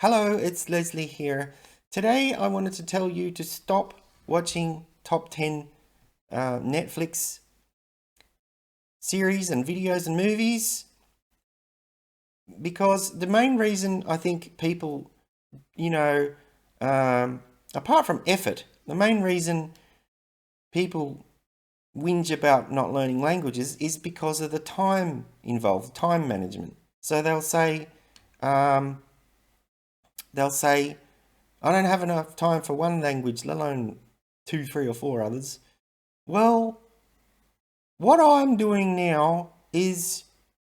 Hello, it's Leslie here. Today I wanted to tell you to stop watching top 10 Netflix series and videos and movies because the main reason I think people, you know, apart from effort, the main reason people whinge about not learning languages is because of the time involved, time management. So um, they'll say, I don't have enough time for one language, let alone two, three, or four others. Well, what I'm doing now is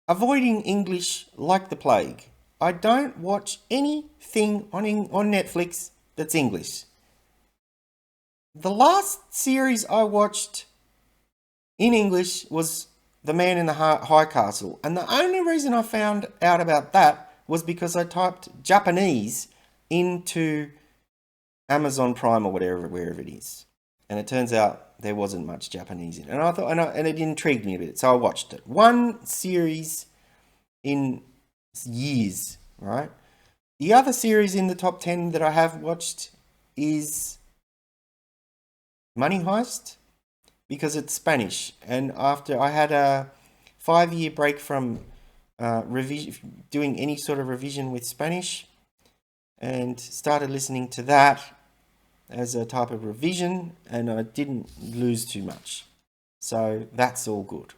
avoiding English like the plague. I don't watch anything on Netflix that's English. The last series I watched in English was The Man in the High Castle, and the only reason I found out about that was because I typed Japanese into Amazon Prime or wherever it is. And it turns out there wasn't much Japanese in it. And I thought, and it intrigued me a bit. So I watched it. One series in years, right? The other series in the top 10 that I have watched is Money Heist because it's Spanish. And after I had a 5-year break from doing any sort of revision with Spanish and started listening to that as a type of revision, and I didn't lose too much. So that's all good.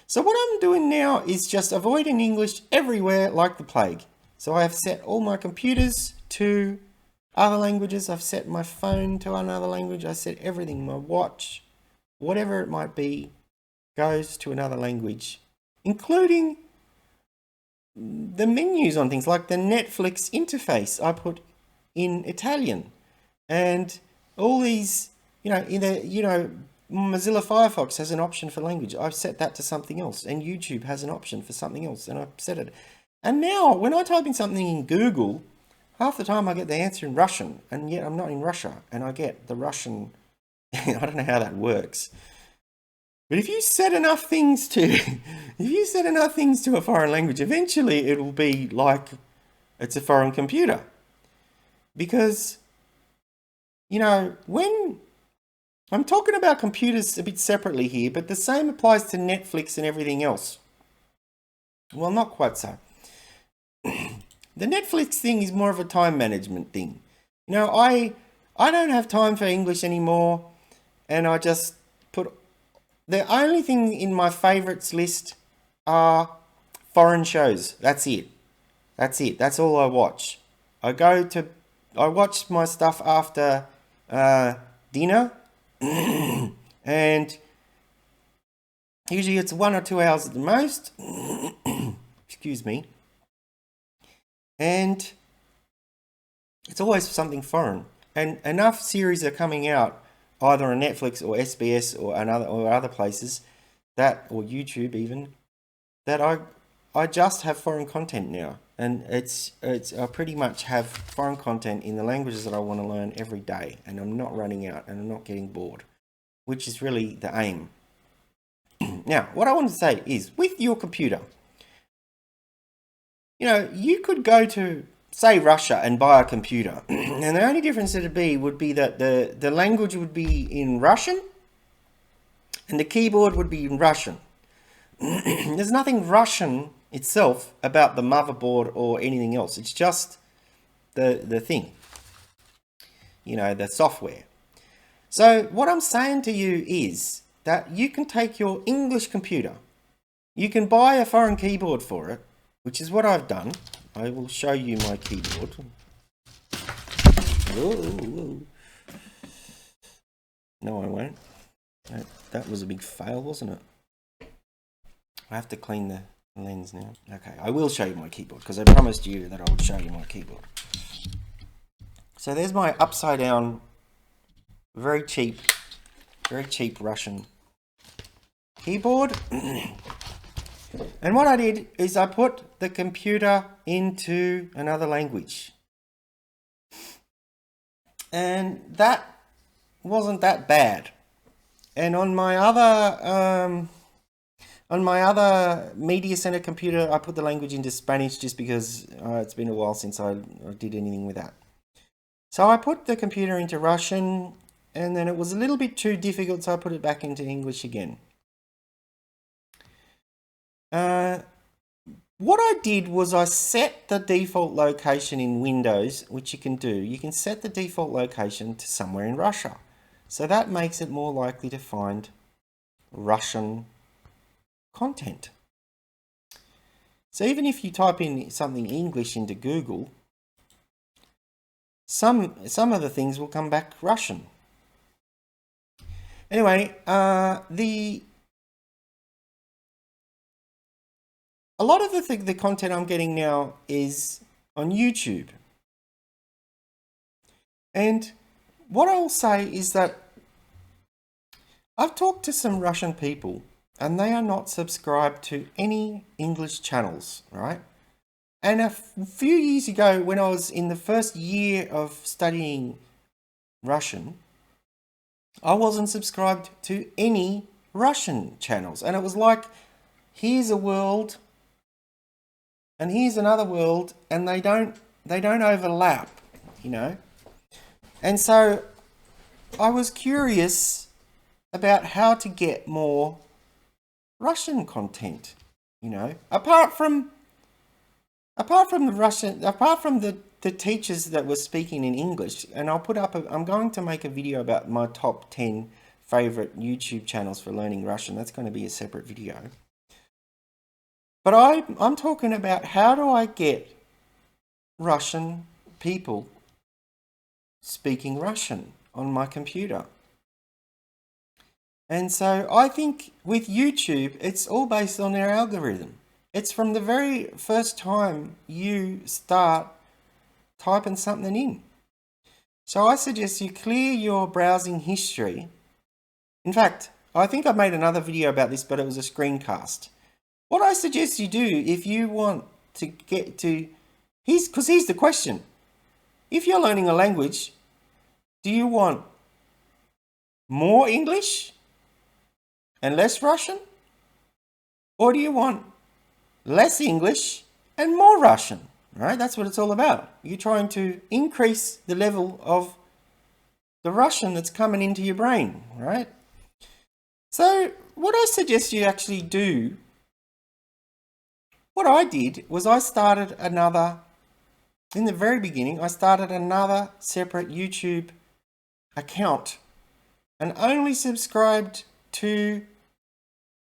So what I'm doing now is just avoiding English everywhere like the plague. So I have set all my computers to other languages. I've set my phone to another language. I set everything, my watch, whatever it might be, goes to another language, including the menus on things like the Netflix interface I put in Italian. And all these, Mozilla Firefox has an option for language. I've set that to something else, and YouTube has an option for something else, and I've set it. And now, when I type in something in Google, half the time I get the answer in Russian, and yet I'm not in Russia, and I get the Russian. I don't know how that works. But if you set enough things to, a foreign language, eventually it will be like it's a foreign computer, because when I'm talking about computers a bit separately here, but the same applies to Netflix and everything else. Well, not quite so. The Netflix thing is more of a time management thing. I don't have time for English anymore, and I just put the only thing in my favorites list are foreign shows. That's it. That's all I watch. I watch my stuff after dinner, and usually it's 1 or 2 hours at the most. Excuse me. And it's always something foreign. And enough series are coming out either on Netflix or SBS or other places or YouTube even, that I just have foreign content now. And I pretty much have foreign content in the languages that I want to learn every day, and I'm not running out and I'm not getting bored, which is really the aim. Now, what I want to say is, with your computer, you could go to, say, Russia and buy a computer, and the only difference would be that the language would be in Russian and the keyboard would be in Russian. There's nothing Russian itself about the motherboard or anything else. It's just the thing, the software. So what I'm saying to you is that you can take your English computer, you can buy a foreign keyboard for it, which is what I've done. I will show you my keyboard. Whoa. No, I won't. That was a big fail, wasn't it? I have to clean the lens now. Okay, I will show you my keyboard because I promised you that I would show you my keyboard. So there's my upside down, very cheap Russian keyboard. And what I did is I put the computer into another language. And that wasn't that bad. And on my other On my other media center computer, I put the language into Spanish just because it's been a while since I did anything with that. So I put the computer into Russian, and then it was a little bit too difficult, so I put it back into English again. What I did was I set the default location in Windows, which you can do. You can set the default location to somewhere in Russia. So that makes it more likely to find Russian content. So even if you type in something English into Google, some of the things will come back Russian. Anyway, a lot of the content I'm getting now is on YouTube. And what I'll say is that I've talked to some Russian people and they are not subscribed to any English channels, right? And a few years ago, when I was in the first year of studying Russian, I wasn't subscribed to any Russian channels. And it was like, here's a world and here's another world, and they don't overlap, you know. And so I was curious about how to get more Russian content, you know, apart from the teachers that were speaking in English. And I'll put up I'm going to make a video about my top 10 favorite YouTube channels for learning Russian. That's going to be a separate video. But I'm talking about, how do I get Russian people speaking Russian on my computer? And so I think with YouTube, it's all based on their algorithm. It's from the very first time you start typing something in. So I suggest you clear your browsing history. In fact, I think I made another video about this, but it was a screencast. What I suggest you do, if you want to get to, here's the question. If you're learning a language, do you want more English and less Russian? Or do you want less English and more Russian? Right? That's what it's all about. You're trying to increase the level of the Russian that's coming into your brain, right? So what I suggest you actually do, what I did was I started another, in the very beginning, I started another separate YouTube account and only subscribed to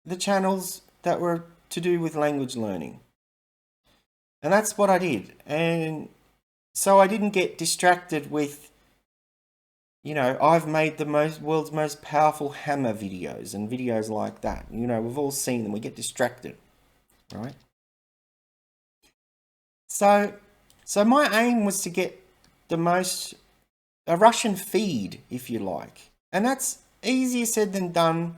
the channels that were to do with language learning. And that's what I did. And so I didn't get distracted with, you know, I've made the world's most powerful hammer videos and videos like that. You know, we've all seen them. We get distracted, right? So my aim was to get a Russian feed, if you like. And that's easier said than done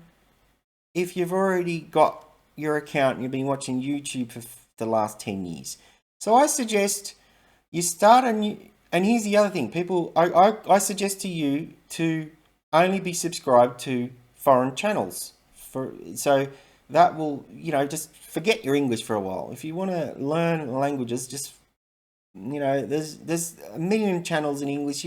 if you've already got your account and you've been watching YouTube for the last 10 years. So I suggest you start a new, and here's the other thing, people, I suggest to you to only be subscribed to foreign channels. So that will, you know, just forget your English for a while. If you want to learn languages, just, you know, there's a million channels in English.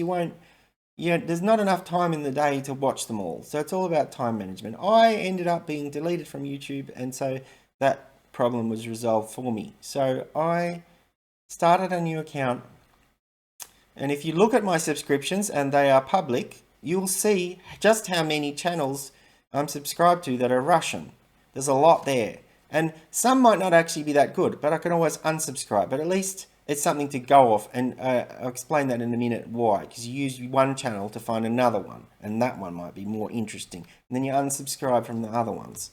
There's not enough time in the day to watch them all. So it's all about time management. I ended up being deleted from YouTube, and so that problem was resolved for me. So I started a new account, and if you look at my subscriptions, and they are public, you'll see just how many channels I'm subscribed to that are Russian. There's a lot there, and some might not actually be that good, but I can always unsubscribe. But at least it's something to go off, and I'll explain that in a minute why. Because you use one channel to find another one, and that one might be more interesting, and then you unsubscribe from the other ones.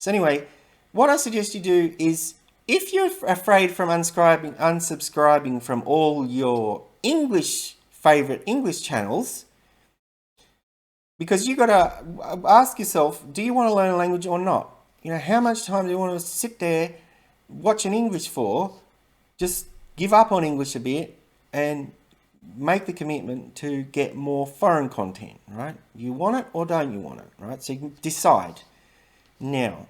So anyway, what I suggest you do is, if you're afraid from unsubscribing from all your favorite English channels, because you got to ask yourself, do you want to learn a language or not? You know, how much time do you want to sit there watching English for? Just give up on English a bit and make the commitment to get more foreign content, right? You want it or don't you want it, right? So you can decide. Now,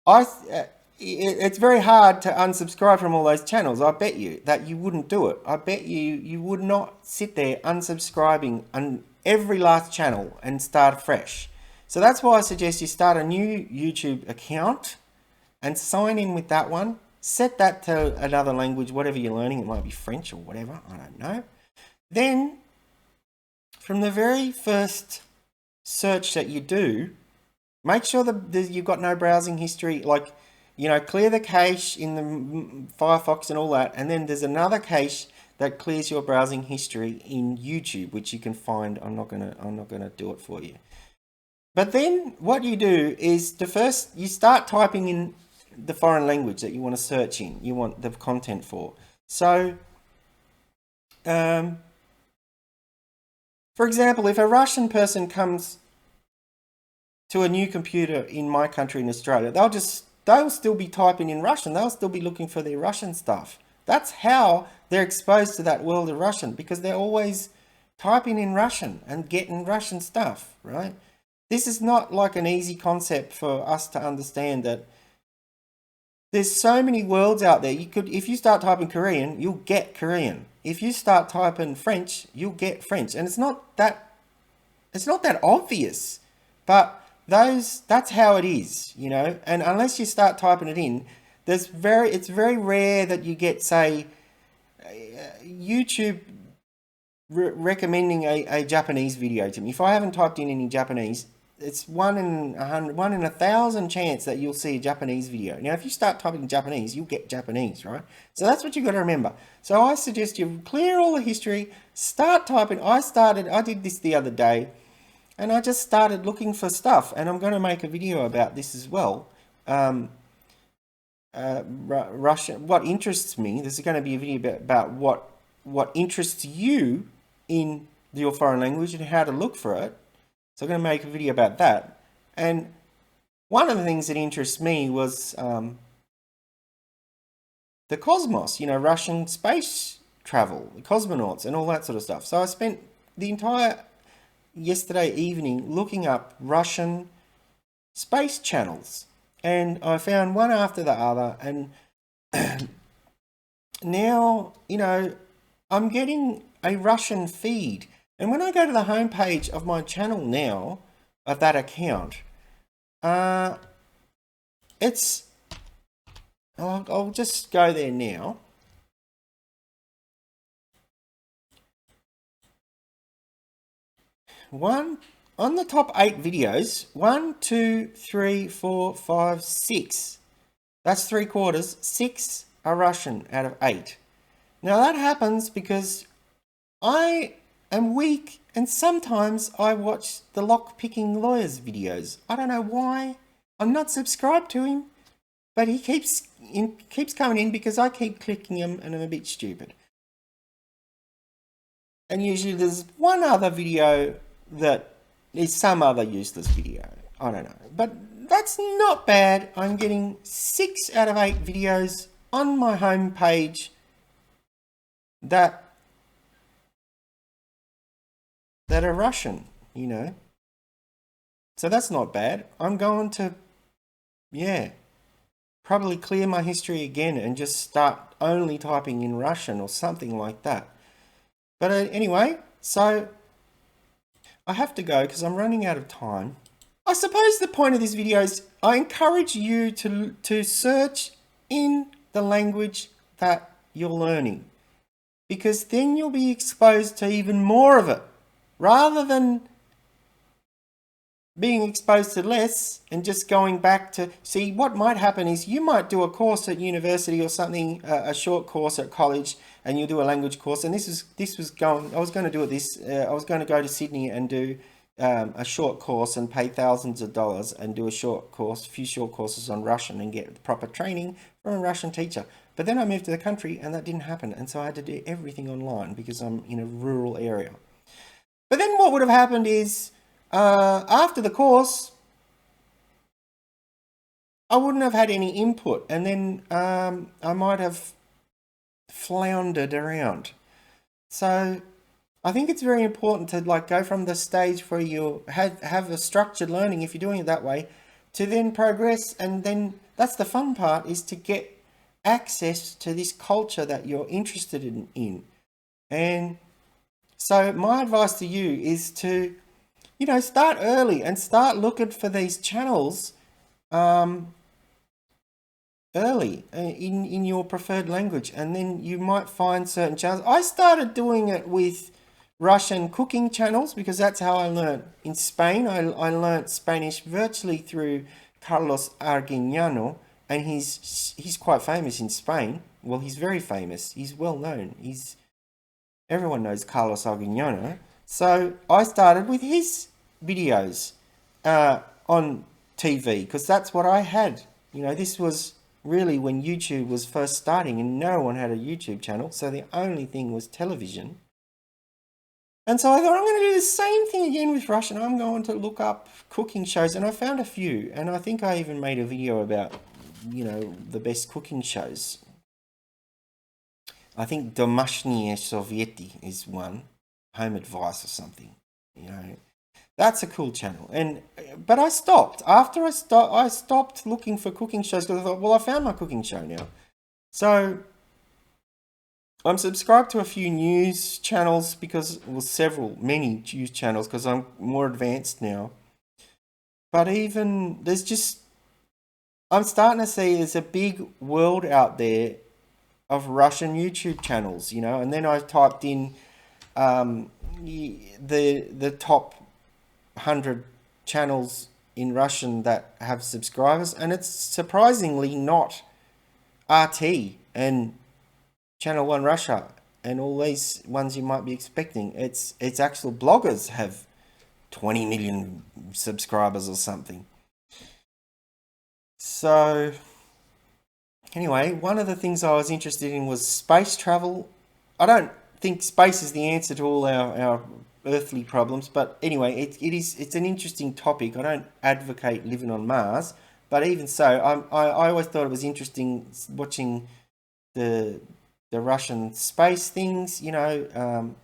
it's very hard to unsubscribe from all those channels. I bet you that you wouldn't do it. I bet you would not sit there unsubscribing on every last channel and start fresh. So that's why I suggest you start a new YouTube account and sign in with that one. Set that to another language, whatever you're learning. It might be French or whatever, I don't know. Then, from the very first search that you do, make sure that you've got no browsing history. Like, you know, clear the cache in the Firefox and all that. And then there's another cache that clears your browsing history in YouTube, which you can find. I'm not gonna do it for you. But then what you do is you start typing in the foreign language that you want to search in, you want the content for. So, for example, if a Russian person comes to a new computer in my country in Australia, they'll still be typing in Russian. They'll still be looking for their Russian stuff. That's how they're exposed to that world of Russian, because they're always typing in Russian and getting Russian stuff, right? This is not like an easy concept for us to understand, that there's so many worlds out there. If you start typing Korean, you'll get Korean. If you start typing French, you'll get French. And it's not that obvious, but that's how it is, you know. And unless you start typing it in, it's very rare that you get, say, YouTube recommending a Japanese video to me. If I haven't typed in any Japanese, it's 1 in 1,000 chance that you'll see a Japanese video. Now, if you start typing Japanese, you'll get Japanese, right? So that's what you've got to remember. So I suggest you clear all the history, start typing. I did this the other day, and I just started looking for stuff, and I'm going to make a video about this as well. Russia, what interests me. This is going to be a video about what interests you in your foreign language and how to look for it. So I'm going to make a video about that. And one of the things that interests me was the cosmos, you know, Russian space travel, the cosmonauts and all that sort of stuff. So I spent the entire yesterday evening looking up Russian space channels, and I found one after the other, and now, you know, I'm getting a Russian feed. And when I go to the homepage of my channel now, of that account, I'll just go there now. On the top 8 videos, 1, 2, 3, 4, 5, 6. That's 3/4. 6 are Russian out of 8. Now that happens because I am weak, and sometimes I watch the lock-picking lawyers videos. I don't know why. I'm not subscribed to him, but he keeps coming in because I keep clicking him, and I'm a bit stupid. And usually there's one other video that is some other useless video. I don't know. But that's not bad. I'm getting 6 out of 8 videos on my homepage that are Russian, you know. So that's not bad. I'm going to, probably clear my history again and just start only typing in Russian or something like that. But anyway, so I have to go because I'm running out of time. I suppose the point of this video is I encourage you to search in the language that you're learning, because then you'll be exposed to even more of it, rather than being exposed to less and just going back to... See, what might happen is you might do a course at university or something, a short course at college, and you'll do a language course. And I was going to do this. I was going to go to Sydney and do a short course and pay thousands of dollars and do a few short courses on Russian and get proper training from a Russian teacher. But then I moved to the country and that didn't happen. And so I had to do everything online because I'm in a rural area. But then what would have happened is, after the course, I wouldn't have had any input, and then I might have floundered around. So I think it's very important to go from the stage where you have a structured learning, if you're doing it that way, to then progress, and then that's the fun part, is to get access to this culture that you're interested in. And so my advice to you is to, start early and start looking for these channels early in your preferred language, and then you might find certain channels. I started doing it with Russian cooking channels because that's how I learned in Spain. I learned Spanish virtually through Carlos Arguiñano, and he's quite famous in Spain. Well, he's very famous. He's well known. Everyone knows Carlos Arguiñano. So I started with his videos on TV because that's what I had. This was really when YouTube was first starting and no one had a YouTube channel. So the only thing was television. And so I thought, I'm going to do the same thing again with Russian. I'm going to look up cooking shows, and I found a few. And I think I even made a video about, the best cooking shows. I think Domashnie Sovieti is one, Home Advice or something. That's a cool channel. But I stopped after I stopped looking for cooking shows because I thought, well, I found my cooking show now. So I'm subscribed to a few news channels many news channels because I'm more advanced now. But even I'm starting to see there's a big world out there of Russian YouTube channels, and then I typed in the top 100 channels in Russian that have subscribers, and it's surprisingly not RT and Channel 1 Russia and all these ones you might be expecting. It's actual bloggers have 20 million subscribers or something. So anyway, one of the things I was interested in was space travel. I don't think space is the answer to all our earthly problems, but anyway, it's an interesting topic. I don't advocate living on Mars, but even so, I always thought it was interesting watching the Russian space things, the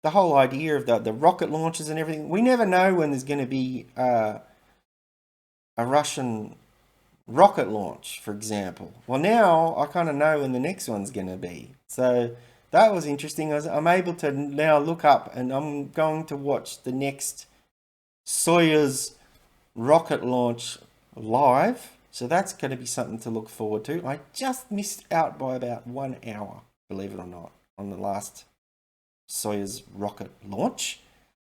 whole idea of the rocket launches and everything. We never know when there's going to be a Russian rocket launch, for example. Well, now I kind of know when the next one's going to be. So that was interesting. I'm able to now look up, and I'm going to watch the next Soyuz rocket launch live. So that's going to be something to look forward to. I just missed out by about 1 hour, believe it or not, on the last Soyuz rocket launch.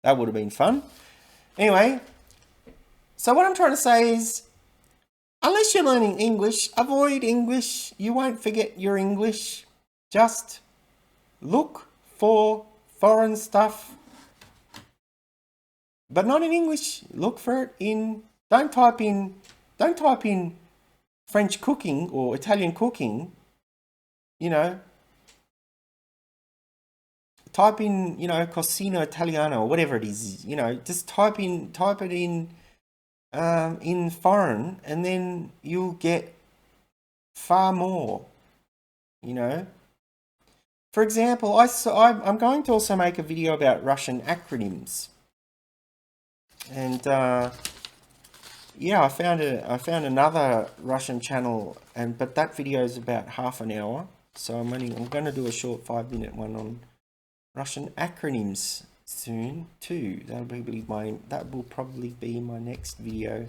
That would have been fun. Anyway, so what I'm trying to say is, unless you're learning English, avoid English. You won't forget your English. Just look for foreign stuff, but not in English. Look for it in. Don't type in French cooking or Italian cooking. Type in Cucina Italiana or whatever it is. Just type it in foreign, and then you'll get far more. For example, I'm going to also make a video about Russian acronyms, and I found another Russian channel, but that video is about half an hour, so I'm going to do a short 5-minute one on Russian acronyms soon too. That will probably be my next video,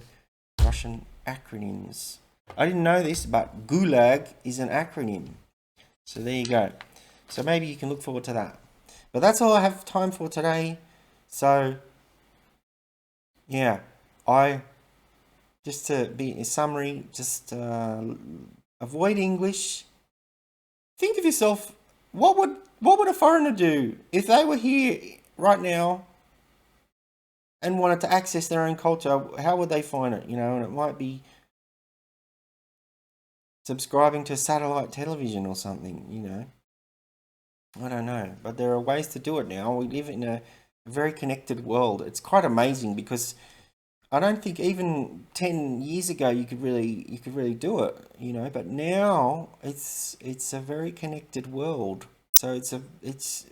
Russian acronyms. I didn't know this, but Gulag is an acronym. So there you go. So maybe you can look forward to that. But that's all I have time for today. So yeah, just to be a summary, just avoid English. Think of yourself, what would a foreigner do if they were here right now and wanted to access their own culture? How would they find it? And it might be subscribing to satellite television or something, I don't know. But there are ways to do it now. We live in a very connected world. It's quite amazing because I don't think even 10 years ago you could really do it, but now it's a very connected world. So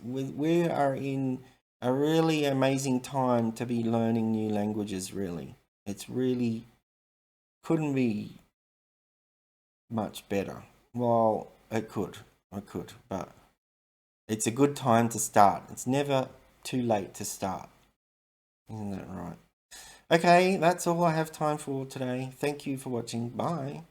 we are in a really amazing time to be learning new languages, really. It's really couldn't be much better. Well, it could, but it's a good time to start. It's never too late to start. Isn't that right? Okay, that's all I have time for today. Thank you for watching. Bye.